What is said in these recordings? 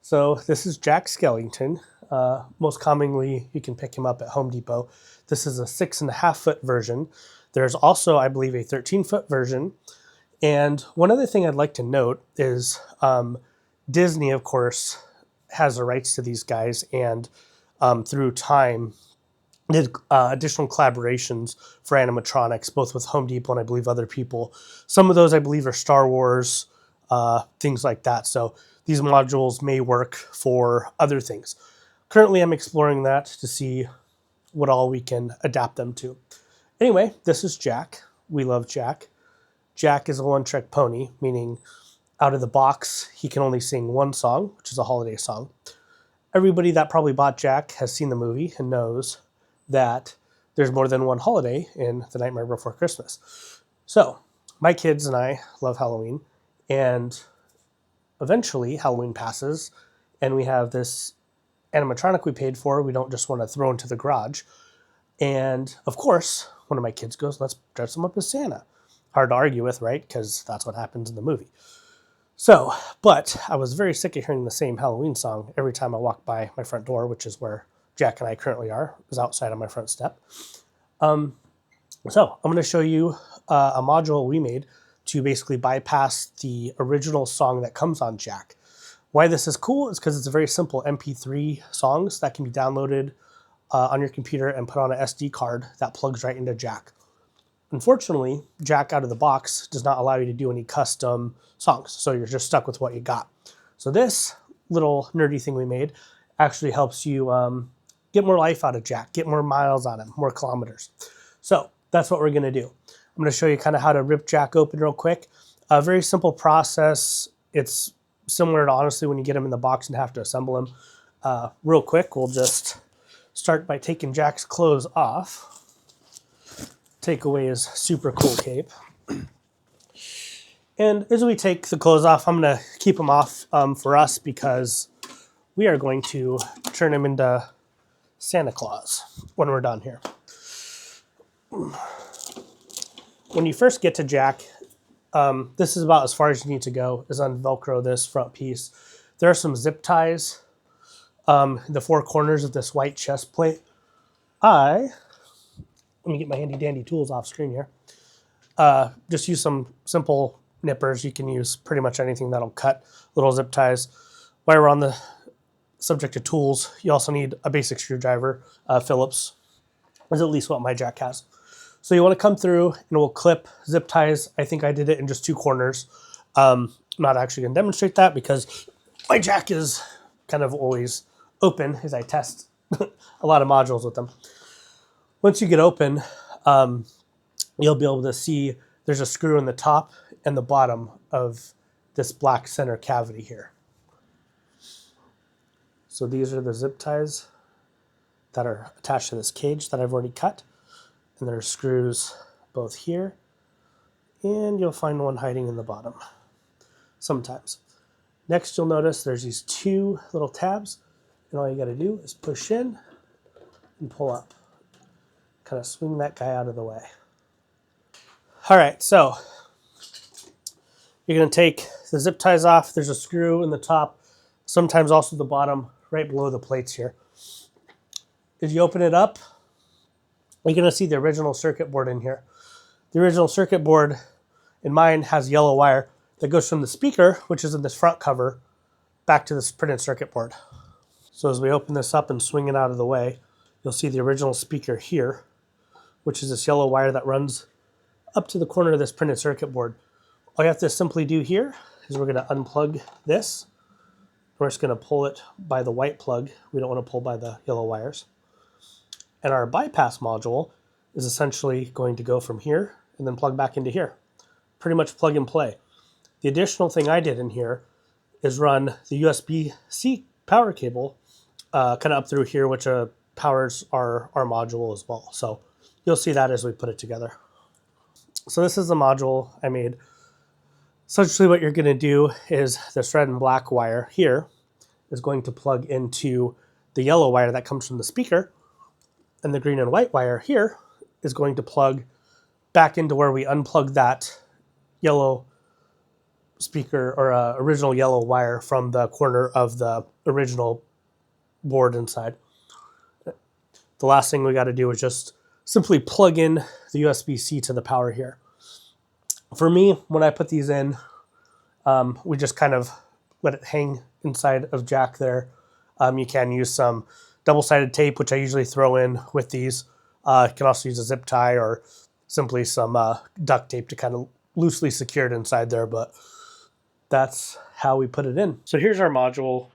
So this is Jack Skellington. Most commonly, you can pick him up at Home Depot. This is a 6.5-foot version. There's also, I believe, a 13-foot version. And one other thing I'd like to note is Disney, of course, has the rights to these guys, and through time did additional collaborations for animatronics, both with Home Depot and I believe other people. Some of those I believe are Star Wars, things like that. So these modules may work for other things. Currently, I'm exploring that to see what all we can adapt them to. Anyway, this is Jack. We love Jack. Jack is a one-trick pony, meaning out of the box, he can only sing one song, which is a holiday song. Everybody that probably bought Jack has seen the movie and knows that there's more than one holiday in The Nightmare Before Christmas. So, my kids and I love Halloween, and eventually Halloween passes, and we have this animatronic we paid for. We don't just want to throw into the garage. And, of course, one of my kids goes, let's dress him up as Santa. Hard to argue with, right? Because that's what happens in the movie. So, but I was very sick of hearing the same Halloween song every time I walked by my front door, which is where Jack and I currently are, is outside on my front step. So I'm going to show you a module we made to basically bypass the original song that comes on Jack. Why this is cool is because it's a very simple MP3 songs that can be downloaded on your computer and put on an SD card that plugs right into Jack. Unfortunately, Jack out of the box does not allow you to do any custom songs, so you're just stuck with what you got. So this little nerdy thing we made actually helps you get more life out of Jack, get more miles on him, more kilometers. So that's what we're going to do. I'm going to show you kind of how to rip Jack open real quick. A very simple process. It's similar to, honestly, when you get him in the box and have to assemble him. Real quick, we'll just start by taking Jack's clothes off. Take away his super cool cape. And as we take the clothes off, I'm going to keep them off for us because we are going to turn him into Santa Claus when we're done here. When you first get to Jack, this is about as far as you need to go, is unvelcro this front piece. There are some zip ties in the four corners of this white chest plate. Let me get my handy dandy tools off screen here. Just use some simple nippers. You can use pretty much anything that'll cut, little zip ties. While we're on the subject of tools, you also need a basic screwdriver. Phillips is at least what my Jack has. So you want to come through and we'll clip zip ties. I think I did it in just two corners. I'm not actually going to demonstrate that because my Jack is kind of always open as I test a lot of modules with them. Once you get open, you'll be able to see there's a screw in the top and the bottom of this black center cavity here. So these are the zip ties that are attached to this cage that I've already cut. And there are screws both here, and you'll find one hiding in the bottom sometimes. Next, you'll notice there's these two little tabs, and all you got to do is push in and pull up. Kind of swing that guy out of the way. All right, so you're going to take the zip ties off. There's a screw in the top, sometimes also the bottom, right below the plates here. As you open it up, you're going to see the original circuit board in here. The original circuit board in mine has yellow wire that goes from the speaker, which is in this front cover, back to this printed circuit board. So as we open this up and swing it out of the way, you'll see the original speaker here, which is this yellow wire that runs up to the corner of this printed circuit board. All you have to simply do here is we're going to unplug this. We're just going to pull it by the white plug. We don't want to pull by the yellow wires. And our bypass module is essentially going to go from here and then plug back into here. Pretty much plug and play. The additional thing I did in here is run the USB-C power cable kind of up through here, which powers our module as well. So you'll see that as we put it together. So this is the module I made. Essentially what you're going to do is this red and black wire here is going to plug into the yellow wire that comes from the speaker, and the green and white wire here is going to plug back into where we unplugged that yellow speaker or original yellow wire from the corner of the original board inside. The last thing we got to do is just simply plug in the USB-C to the power here. For me, when I put these in, we just kind of let it hang inside of Jack there. You can use some double-sided tape, which I usually throw in with these. You can also use a zip tie or simply some duct tape to kind of loosely secure it inside there, but that's how we put it in. So here's our module.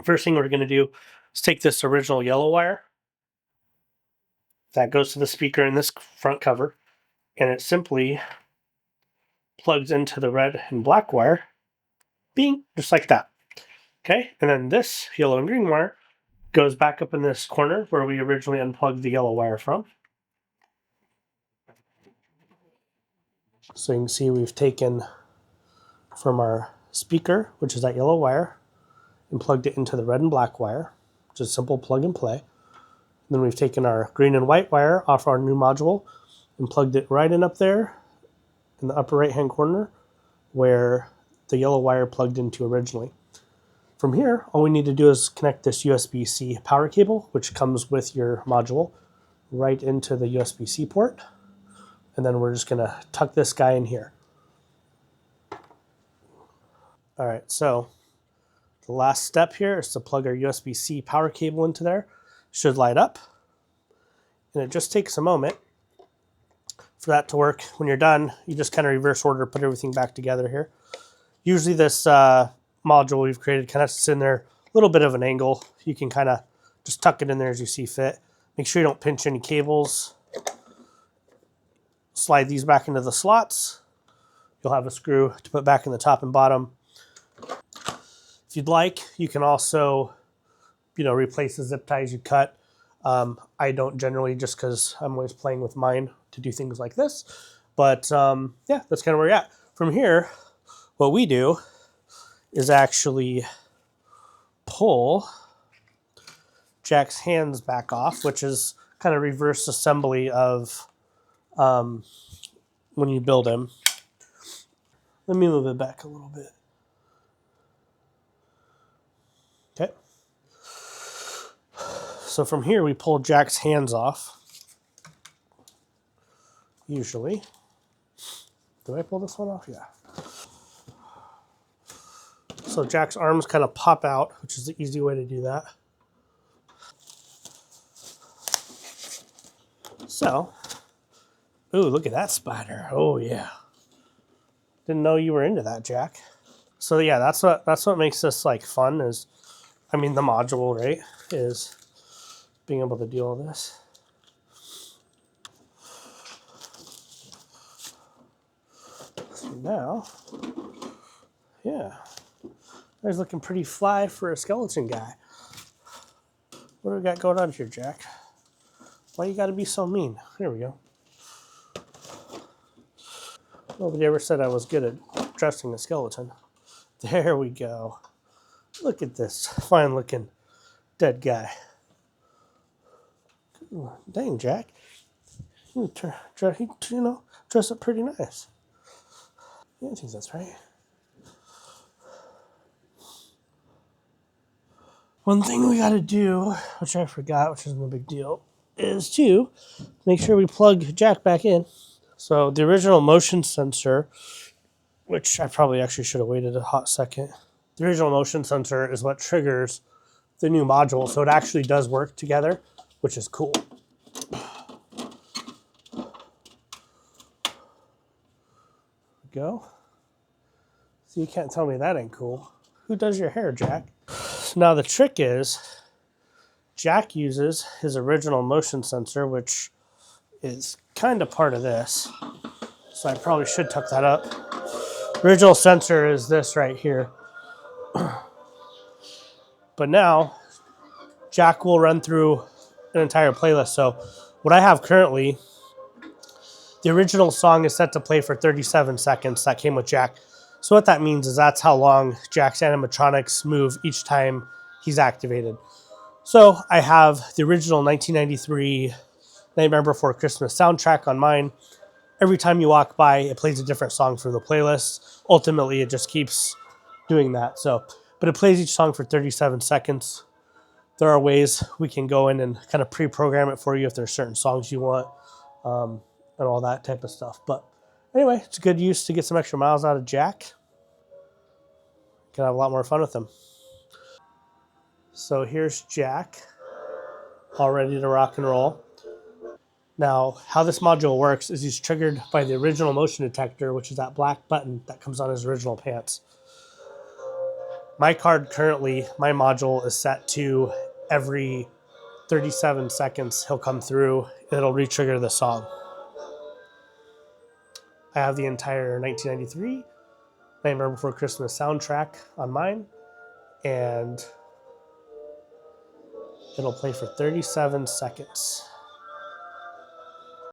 First thing we're going to do is take this original yellow wire that goes to the speaker in this front cover, and it simply plugs into the red and black wire, bing, just like that. Okay, and then this yellow and green wire goes back up in this corner where we originally unplugged the yellow wire from. So you can see we've taken from our speaker, which is that yellow wire, and plugged it into the red and black wire, which is simple plug and play. And then we've taken our green and white wire off our new module and plugged it right in up there in the upper right hand corner where the yellow wire plugged into originally. From here, all we need to do is connect this USB-C power cable, which comes with your module, right into the USB-C port. And then we're just gonna tuck this guy in here. All right, so the last step here is to plug our USB-C power cable into there. Should light up. And it just takes a moment for that to work. When you're done, you just kind of reverse order, put everything back together here. Usually this module we've created kind of sits in there a little bit of an angle. You can kind of just tuck it in there as you see fit. Make sure you don't pinch any cables. Slide these back into the slots. You'll have a screw to put back in the top and bottom. If you'd like, you can also, replace the zip ties you cut. I don't generally, just because I'm always playing with mine to do things like this. But yeah, that's kind of where you're at. From here, what we do is actually pull Jack's hands back off, which is kind of reverse assembly of when you build him. Let me move it back a little bit. Okay. So from here, we pull Jack's hands off. Usually. Do I pull this one off? Yeah. So Jack's arms kind of pop out, which is the easy way to do that. So, ooh, look at that spider. Oh yeah. Didn't know you were into that, Jack. So yeah, that's what makes this like fun is, the module, right, is being able to do all this. So now, yeah, he's looking pretty fly for a skeleton guy. What do we got going on here, Jack? Why you gotta be so mean? Here we go. Nobody ever said I was good at dressing a skeleton. There we go. Look at this fine looking dead guy. Ooh, dang, Jack. You dress up pretty nice. Yeah, I think that's right. One thing we gotta do, which I forgot, which isn't a big deal, is to make sure we plug Jack back in. So the original motion sensor, which I probably actually should have waited a hot second. The original motion sensor is what triggers the new module, so it actually does work together, which is cool. Go. So you can't tell me that ain't cool. Who does your hair, Jack? So now the trick is, Jack uses his original motion sensor, which is kind of part of this. So I probably should tuck that up. Original sensor is this right here. But now, Jack will run through an entire playlist. So what I have currently, the original song is set to play for 37 seconds. That came with Jack. So what that means is that's how long Jack's animatronics move each time he's activated. So I have the original 1993 Nightmare Before Christmas soundtrack on mine. every time you walk by, it plays a different song from the playlist. Ultimately, it just keeps doing that. So, but it plays each song for 37 seconds. There are ways we can go in and kind of pre-program it for you if there's certain songs you want, and all that type of stuff. But anyway, it's a good use to get some extra miles out of Jack. Can have a lot more fun with them. So here's Jack, all ready to rock and roll. Now, how this module works is he's triggered by the original motion detector, which is that black button that comes on his original pants. My card currently, my module is set to every 37 seconds he'll come through, it'll re-trigger the song. I have the entire 1993 Nightmare Before Christmas soundtrack on mine, and it'll play for 37 seconds.